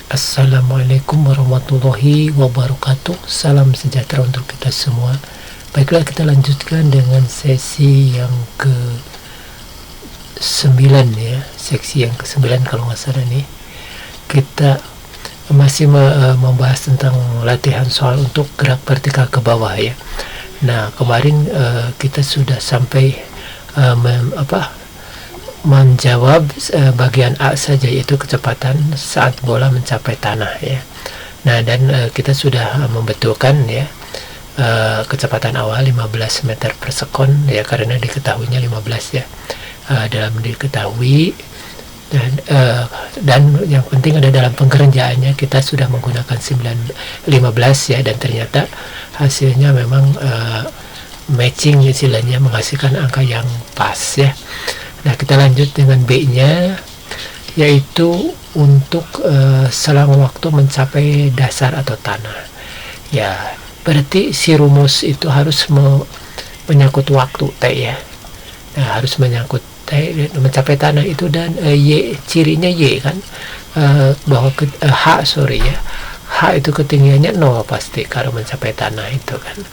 Assalamualaikum warahmatullahi wabarakatuh. Salam sejahtera untuk kita semua. Baiklah, kita lanjutkan dengan sesi yang ke-9 ya. Seksi yang ke-9 kalau nggak salah nih. Kita masih membahas tentang latihan soal untuk gerak vertikal ke bawah ya. Nah, kemarin kita sudah sampai menjawab bagian A saja, yaitu kecepatan saat bola mencapai tanah ya. Nah, dan kita sudah membetulkan ya kecepatan awal 15 meter per sekon ya, karena diketahuinya 15 ya, dalam diketahui. Dan yang penting ada dalam pengerjaannya kita sudah menggunakan 15 ya, dan ternyata hasilnya memang matching istilahnya, menghasilkan angka yang pas ya. Nah, kita lanjut dengan B-nya, yaitu untuk selang waktu mencapai dasar atau tanah. Ya, berarti si rumus itu harus menyangkut waktu T ya. Nah, harus menyangkut T mencapai tanah itu, dan Y, cirinya Y kan, bahwa H itu ketinggiannya 0 pasti kalau mencapai tanah itu kan.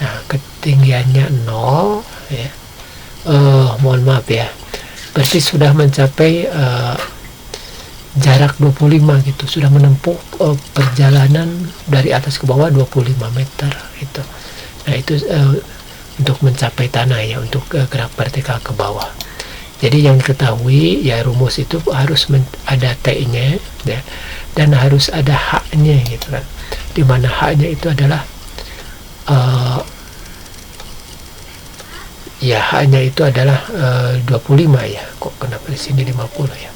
Nah, ketinggiannya 0 ya. Mohon maaf ya, berarti sudah mencapai jarak 25 gitu, sudah menempuh perjalanan dari atas ke bawah 25 meter itu. Nah, itu untuk mencapai tanah ya, untuk gerak vertikal ke bawah. Jadi yang diketahui ya, rumus itu harus ada T-nya ya, dan harus ada H-nya gitu kan, dimana H-nya itu adalah ya, hanya itu adalah 25 ya. Kok kenapa di sini 50 ya?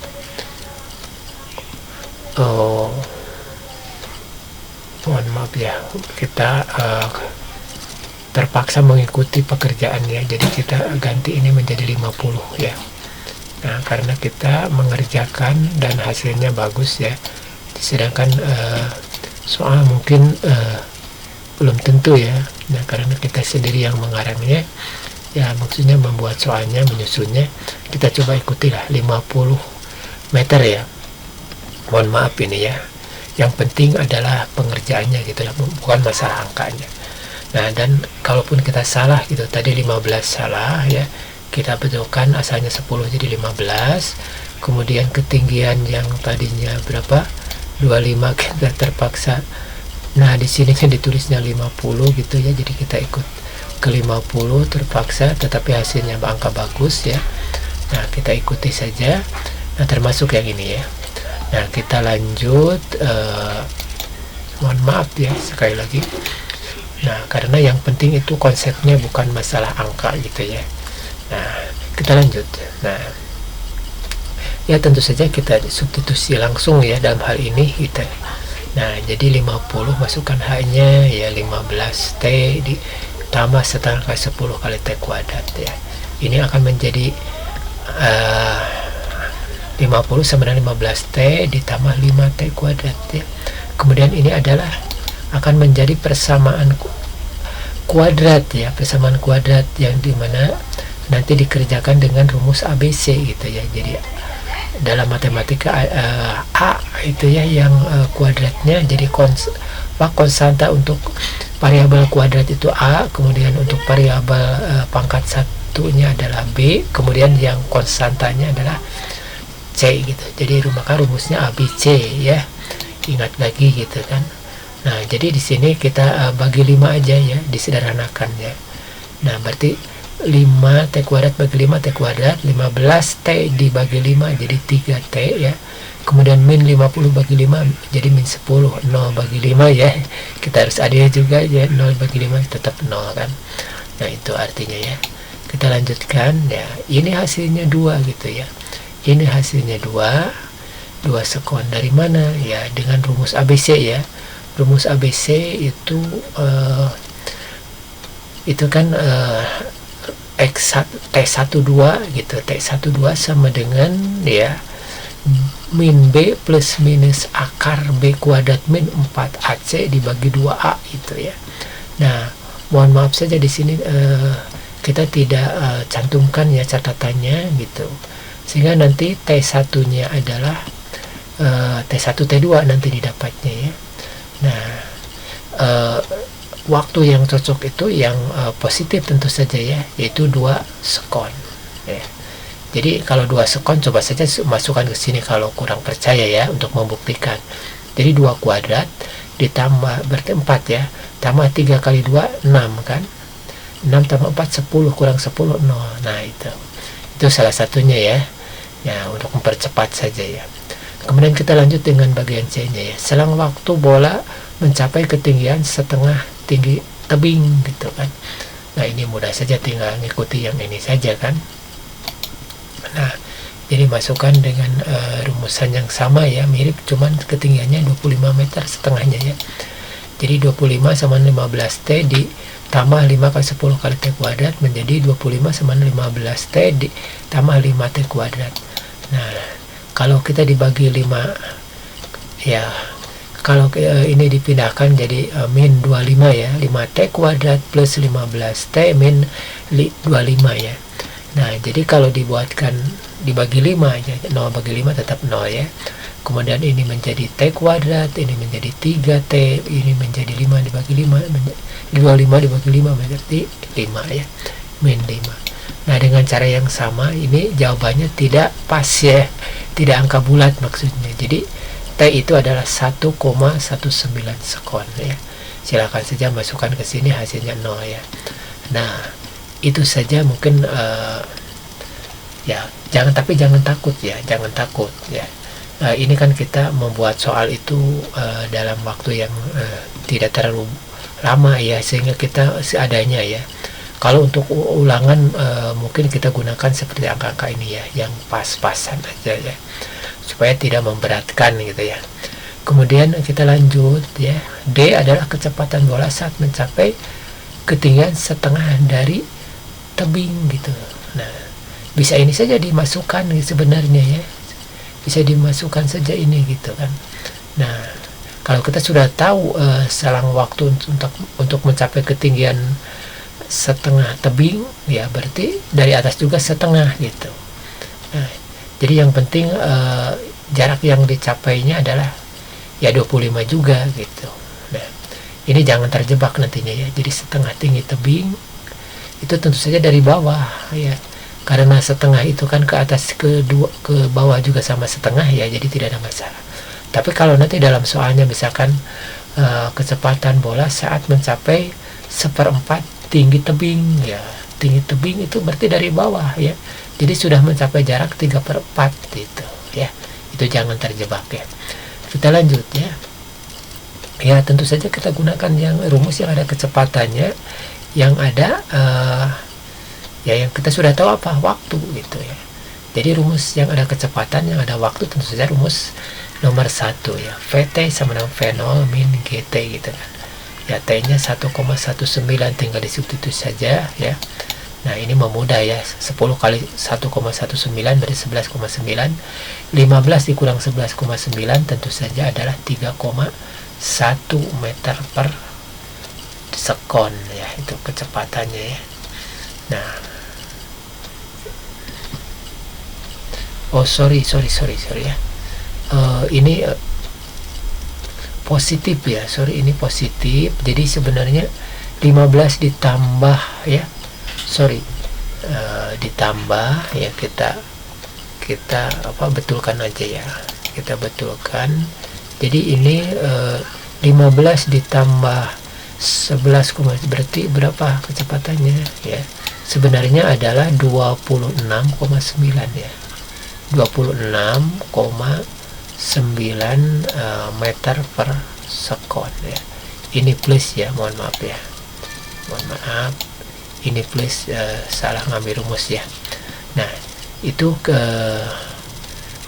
Mohon maaf ya, kita terpaksa mengikuti pekerjaannya, jadi kita ganti ini menjadi 50 ya. Nah, karena kita mengerjakan dan hasilnya bagus ya, sedangkan soal mungkin belum tentu ya. Nah, karena kita sendiri yang mengarangnya ya, maksudnya membuat soalnya, menyusunnya, kita coba ikutilah 50 meter ya. Mohon maaf ini ya, yang penting adalah pengerjaannya gitu lah, bukan masalah angkanya. Nah, dan kalaupun kita salah gitu, tadi 15 salah ya, kita betulkan, asalnya 10 jadi 15, kemudian ketinggian yang tadinya berapa, 25, kita terpaksa, nah di sini kan ditulisnya 50 gitu ya, jadi kita ikut ke 50 terpaksa, tetapi hasilnya angka bagus ya. Nah, kita ikuti saja. Nah, termasuk yang ini ya. Nah, kita lanjut, mohon maaf ya sekali lagi. Nah, karena yang penting itu konsepnya, bukan masalah angka gitu ya. Nah, kita lanjut. Nah, ya tentu saja kita substitusi langsung ya dalam hal ini kita. Nah, jadi 50 masukkan H-nya ya, 15 T tambah setengah kali 10 kali T kuadrat ya. Ini akan menjadi 50 sama dengan 15 T ditambah 5 T kuadrat ya. Kemudian ini adalah akan menjadi persamaan kuadrat ya, persamaan kuadrat yang dimana nanti dikerjakan dengan rumus ABC gitu ya. Jadi dalam matematika A itu ya, yang kuadratnya jadi konstanta untuk variabel kuadrat itu A, kemudian untuk variabel pangkat satunya adalah B, kemudian yang konstantanya adalah C gitu. Jadi maka rumusnya ABC ya, ingat lagi gitu kan. Nah, jadi di sini kita bagi 5 aja ya, disederhanakan ya. Nah, berarti 5 T kuadrat bagi 5 T kuadrat, 15 T dibagi 5 jadi 3 T ya. Kemudian min 50 bagi 5 jadi min 10, 0 bagi 5 ya. Kita harus adil juga ya, 0 bagi 5 tetap 0 kan. Nah, itu artinya ya. Kita lanjutkan ya. Ini hasilnya 2 gitu ya. Ini hasilnya 2 sekon. Dari mana ya? Dengan rumus ABC ya. Rumus ABC itu kan T12 gitu. T12 sama dengan ya min B plus minus akar B kuadrat min 4AC dibagi 2A itu ya. Nah, mohon maaf saja di sini kita tidak cantumkan ya catatannya gitu, sehingga nanti T1 nya adalah T1 T2 nanti didapatnya ya. Nah, waktu yang cocok itu yang positif tentu saja ya, yaitu 2 sekon ya. Jadi kalau 2 sekon coba saja masukkan ke sini kalau kurang percaya ya, untuk membuktikan. Jadi 2 kuadrat ditambah berarti 4 ya, tambah 3 kali 2 6 kan, 6 tambah 4 10, kurang 10 0. Nah itu salah satunya ya, untuk mempercepat saja ya. Kemudian kita lanjut dengan bagian C nya ya. Selang waktu bola mencapai ketinggian setengah tinggi tebing gitu kan. Nah ini mudah saja, tinggal ngikuti yang ini saja kan. Nah jadi masukkan dengan rumusan yang sama ya, mirip, cuman ketinggiannya 25 meter setengahnya ya. Jadi 25 sama 15 T ditambah 5 kali 10 kali T kuadrat menjadi 25 sama 15 T ditambah 5 T kuadrat. Nah kalau kita dibagi 5 ya, kalau ini dipindahkan jadi min 25 ya, 5T kuadrat plus 15T min 25 ya. Nah jadi kalau dibagi 5 aja, 0 bagi 5 tetap 0 ya. Kemudian ini menjadi T kuadrat, ini menjadi 3T, ini menjadi 5 dibagi 5, 25 dibagi 5 menjadi 5 ya, min 5. Nah dengan cara yang sama ini jawabannya tidak pas ya, tidak angka bulat maksudnya. Jadi T itu adalah 1,19 sekon ya. Silakan saja masukkan ke sini, hasilnya 0 ya. Nah itu saja mungkin ya, jangan takut ya, jangan takut ya. Ini kan kita membuat soal itu dalam waktu yang tidak terlalu lama ya, sehingga kita seadanya ya. Kalau untuk ulangan mungkin kita gunakan seperti angka-angka ini ya, yang pas-pasan aja ya, supaya tidak memberatkan gitu ya. Kemudian kita lanjut ya. D adalah kecepatan bola saat mencapai ketinggian setengah dari tebing gitu. Nah bisa ini saja dimasukkan sebenarnya ya, bisa dimasukkan saja ini gitu kan. Nah kalau kita sudah tahu selang waktu untuk mencapai ketinggian setengah tebing ya, berarti dari atas juga setengah gitu. Nah jadi yang penting jarak yang dicapainya adalah ya 25 juga gitu. Nah ini jangan terjebak nantinya ya. Jadi setengah tinggi tebing itu tentu saja dari bawah ya, karena setengah itu kan ke atas ke bawah juga sama setengah ya, jadi tidak ada masalah. Tapi kalau nanti dalam soalnya misalkan kecepatan bola saat mencapai 1/4 tinggi tebing ya, tinggi tebing itu berarti dari bawah ya, jadi sudah mencapai jarak 3/4 gitu ya. Itu jangan terjebak ya. Kita lanjut ya. Ya tentu saja kita gunakan yang rumus yang ada kecepatannya, yang ada ya yang kita sudah tahu apa, waktu gitu ya. Jadi rumus yang ada kecepatan, yang ada waktu, tentu saja rumus nomor 1 ya, VT sama dengan V0 min GT gitu kan ya. T nya 1,19 tinggal disubstitusi saja ya. Nah ini memudah ya, 10 kali 1,19 berarti 11,9, 15 dikurang 11,9 tentu saja adalah 3,1 meter per sekon ya, itu kecepatannya ya. Nah sorry ya, ini positif ya, ini positif. Jadi sebenarnya 15 ditambah ya, ditambah ya, kita betulkan aja ya, kita betulkan. Jadi ini 15 ditambah 11, berarti berapa kecepatannya ya? Sebenarnya adalah 26,9 ya, 26,9 meter per sekon ya. Ini plus ya, mohon maaf ini plus, salah ngambil rumus ya. Nah itu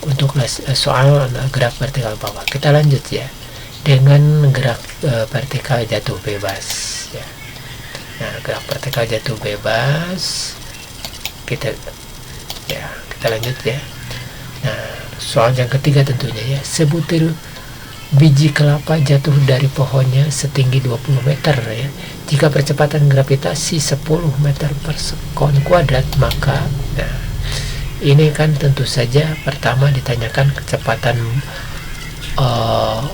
untuk soal gerak vertikal bawah. Kita lanjut ya dengan gerak vertikal jatuh bebas ya. Nah gerak vertikal jatuh bebas kita lanjut ya. Nah soal yang ketiga tentunya ya, sebutir biji kelapa jatuh dari pohonnya setinggi 20 meter ya. Jika percepatan gravitasi 10 meter per sekon kuadrat, maka ini kan tentu saja pertama ditanyakan kecepatan eh,